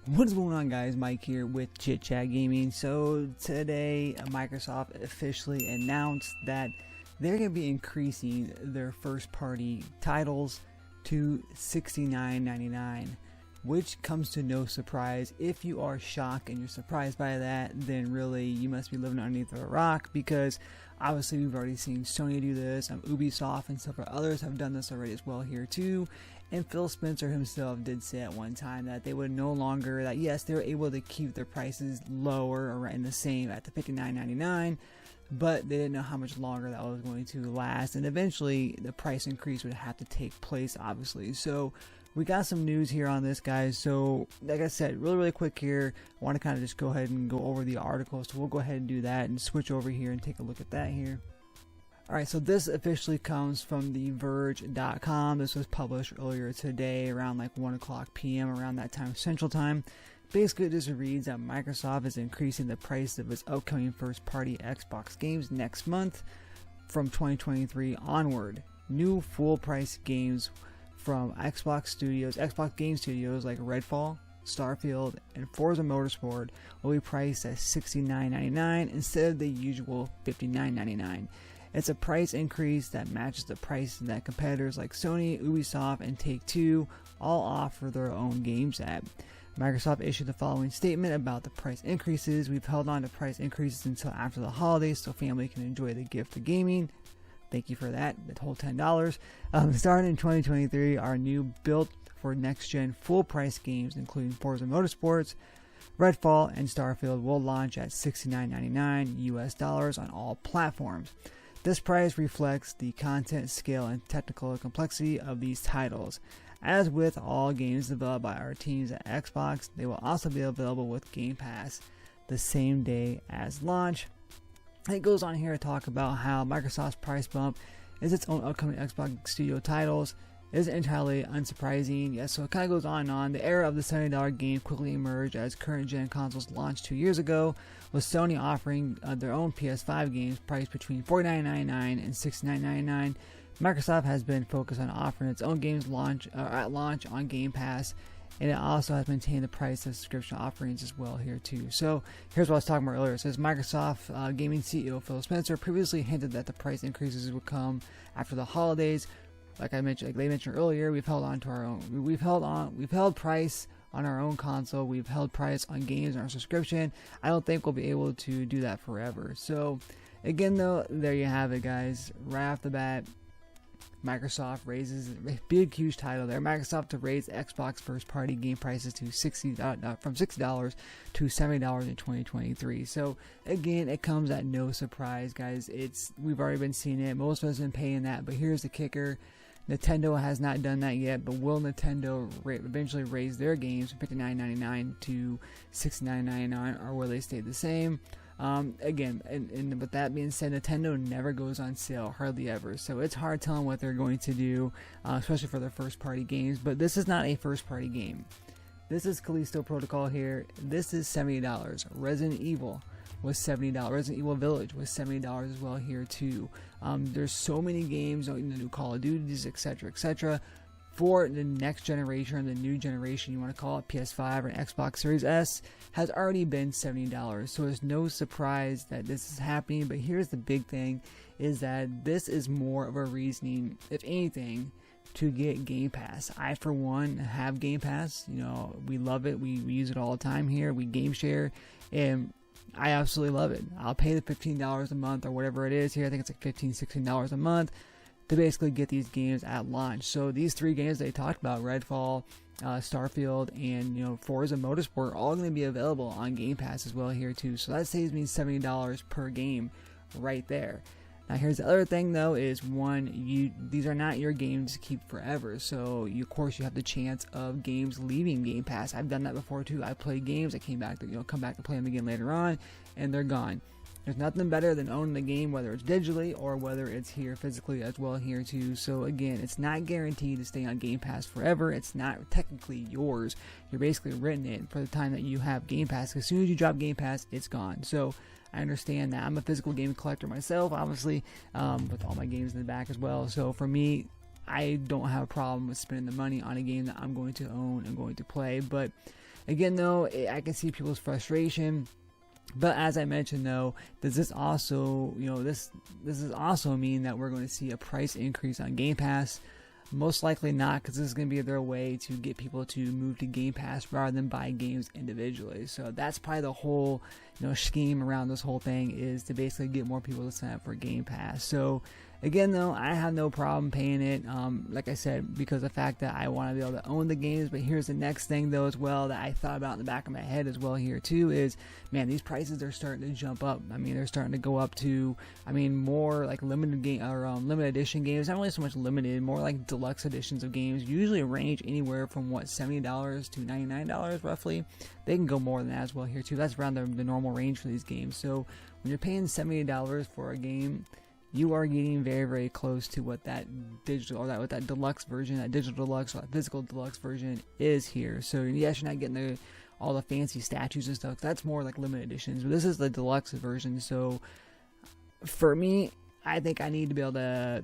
What's going on, guys? Mike here with Chit Chat Gaming. So today Microsoft officially announced that they're going to be increasing their first party titles to $69.99, which comes to no surprise. If you are shocked and you're surprised by that, then really you must be living underneath a rock, because obviously we've already seen Sony do this, Ubisoft and several others have done this already as well here too. And Phil Spencer himself did say at one time that they would no longer, that yes, they were able to keep their prices lower or in the same at the $59.99, but they didn't know how much longer that was going to last, and eventually the price increase would have to take place, obviously. So we got some news here on this, guys. So like I said, really quick here, I want to kind of just go ahead and go over the article, so we'll go ahead and do that and switch over here and take a look at that here. Alright, so this officially comes from TheVerge.com. This was published earlier today around like 1 o'clock p.m. around that time, Central Time. Basically, it just reads that Microsoft is increasing the price of its upcoming first-party Xbox games next month from 2023 onward. New full-price games from Xbox Game Studios like Redfall, Starfield, and Forza Motorsport will be priced at $69.99 instead of the usual $59.99. It's a price increase that matches the price that competitors like Sony, Ubisoft, and Take-Two all offer their own games at. Microsoft issued the following statement about the price increases. We've held on to price increases until after the holidays so family can enjoy the gift of gaming. Thank you for that, the whole $10. Starting in 2023, our new built for next-gen full-price games, including Forza Motorsports, Redfall, and Starfield, will launch at $69.99 US on all platforms. This price reflects the content, scale, and technical complexity of these titles. As with all games developed by our teams at Xbox, they will also be available with Game Pass the same day as launch. It goes on here to talk about how Microsoft's price bump is its own upcoming Xbox Studio titles. It isn't entirely unsurprising. Yes, so it kind of goes on and on. The era of the $70 game quickly emerged as current gen consoles launched 2 years ago, with Sony offering their own PS5 games priced between $49.99 and $69.99. Microsoft has been focused on offering its own games at launch on Game Pass, and it also has maintained the price of subscription offerings as well here too. So here's what I was talking about earlier. It says Microsoft gaming CEO Phil Spencer previously hinted that the price increases would come after the holidays. Like they mentioned earlier, we've held on to our own. We've held price on our own console. We've held price on games and our subscription. I don't think we'll be able to do that forever. So again, though, there you have it, guys. Right off the bat, Microsoft raises a big, huge title there. Microsoft to raise Xbox first-party game prices to from $60 to $70 in 2023. So again, it comes at no surprise, guys. We've already been seeing it. Most of us have been paying that, but here's the kicker. Nintendo has not done that yet, but will Nintendo eventually raise their games from $59.99 to $69.99, or will they stay the same? Again, and with that being said, Nintendo never goes on sale, hardly ever, so it's hard telling what they're going to do, especially for their first party games. But this is not a first party game. This is Callisto Protocol here. This is $70. Resident Evil was $70. Resident Evil Village was $70 as well here too. There's so many games, the new Call of Duties, etc. For the next generation, the new generation, you want to call it, PS5 or Xbox Series S, has already been $70. So it's no surprise that this is happening. But here's the big thing, is that this is more of a reasoning, if anything, to get Game Pass. I, for one, have Game Pass. You know, we love it. We use it all the time here. We game share, and I absolutely love it. I'll pay the $15 a month or whatever it is here. I think it's like $15, $16 a month to basically get these games at launch. So these three games they talked about, Redfall, Starfield, and Forza Motorsport, are all going to be available on Game Pass as well here too. So that saves me $70 per game right there. Now here's the other thing though, is these are not your games to keep forever. So of course you have the chance of games leaving Game Pass. I've done that before too. I played games, I came back to come back to play them again later on, and they're gone. There's nothing better than owning the game, whether it's digitally or whether it's here physically as well here too. So again, it's not guaranteed to stay on Game Pass forever. It's not technically yours. You're basically renting it for the time that you have Game Pass. As soon as you drop Game Pass, it's gone. So I understand that. I'm a physical game collector myself, obviously, with all my games in the back as well. So for me, I don't have a problem with spending the money on a game that I'm going to own and going to play. But again though, I can see people's frustration. But as I mentioned though, does this also, this does also mean that we're going to see a price increase on Game Pass? Most likely not, because this is going to be their way to get people to move to Game Pass rather than buy games individually. So that's probably the whole scheme around this whole thing, is to basically get more people to sign up for Game Pass. So again though, I have no problem paying it, like I said, because of the fact that I want to be able to own the games. But here's the next thing though as well that I thought about in the back of my head as well here too, is man, these prices are starting to jump up. I mean, they're starting to go up to, more like limited game or limited edition games. Not really so much limited, more like deluxe editions of games. Usually range anywhere from $70 to $99 roughly. They can go more than that as well here too. That's around the normal range for these games. So when you're paying $70 for a game, you are getting very, very close to what that digital, or what that deluxe version, that digital deluxe, or that physical deluxe version is here. So yes, you're not getting all the fancy statues and stuff. That's more like limited editions, but this is the deluxe version. So for me, I think I need to be able to,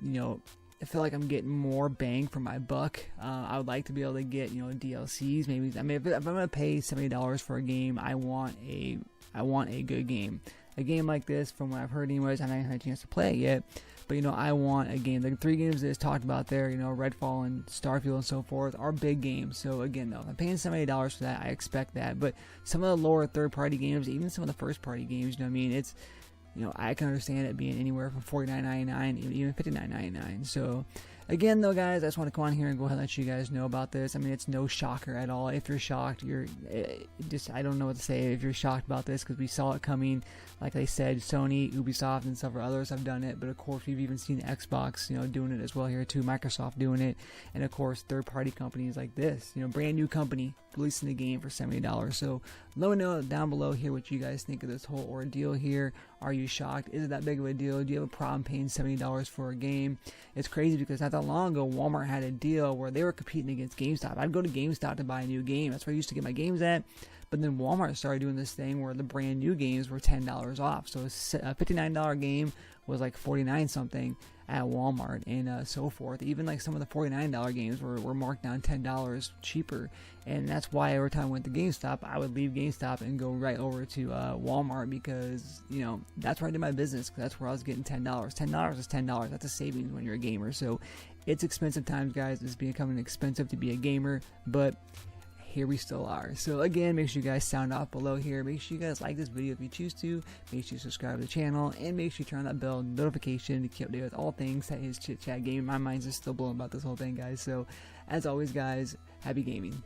I feel like I'm getting more bang for my buck. I would like to be able to get, DLCs. Maybe, if I'm gonna pay $70 for a game, I want a good game. A game like this, from what I've heard anyways, I haven't had a chance to play it yet, but I want a game. The 3 games that's talked about there, Redfall and Starfield and so forth, are big games. So again though, if I'm paying $70 for that, I expect that. But some of the lower third-party games, even some of the first-party games, it's, I can understand it being anywhere from $49.99, even $59.99. So again though, guys, I just want to come on here and go ahead and let you guys know about this. It's no shocker at all. If you're shocked, I don't know what to say if you're shocked about this, because we saw it coming. Like I said, Sony, Ubisoft, and several others have done it, but of course we've even seen Xbox, doing it as well here too, Microsoft doing it, and of course third-party companies like this, brand new company releasing the game for $70. So let me know down below here what you guys think of this whole ordeal here. Are you shocked? Is it that big of a deal? Do you have a problem paying $70 for a game? It's crazy because not that long ago, Walmart had a deal where they were competing against GameStop. I'd go to GameStop to buy a new game. That's where I used to get my games at. But then Walmart started doing this thing where the brand new games were $10 off. So a $59 game was like $49 something at Walmart, and so forth. Even like some of the $49 games were marked down $10 cheaper. And that's why every time I went to GameStop, I would leave GameStop and go right over to Walmart, because that's where I did my business, because that's where I was getting $10. $10 is $10. That's a savings when you're a gamer. So it's expensive times, guys. It's becoming expensive to be a gamer, but here we still are. So again, make sure you guys sound off below here. Make sure you guys like this video if you choose to. Make sure you subscribe to the channel, and make sure you turn on that bell notification to keep updated with all things that is Chit Chat Gaming. My mind's just still blown about this whole thing, guys. So as always, guys, happy gaming.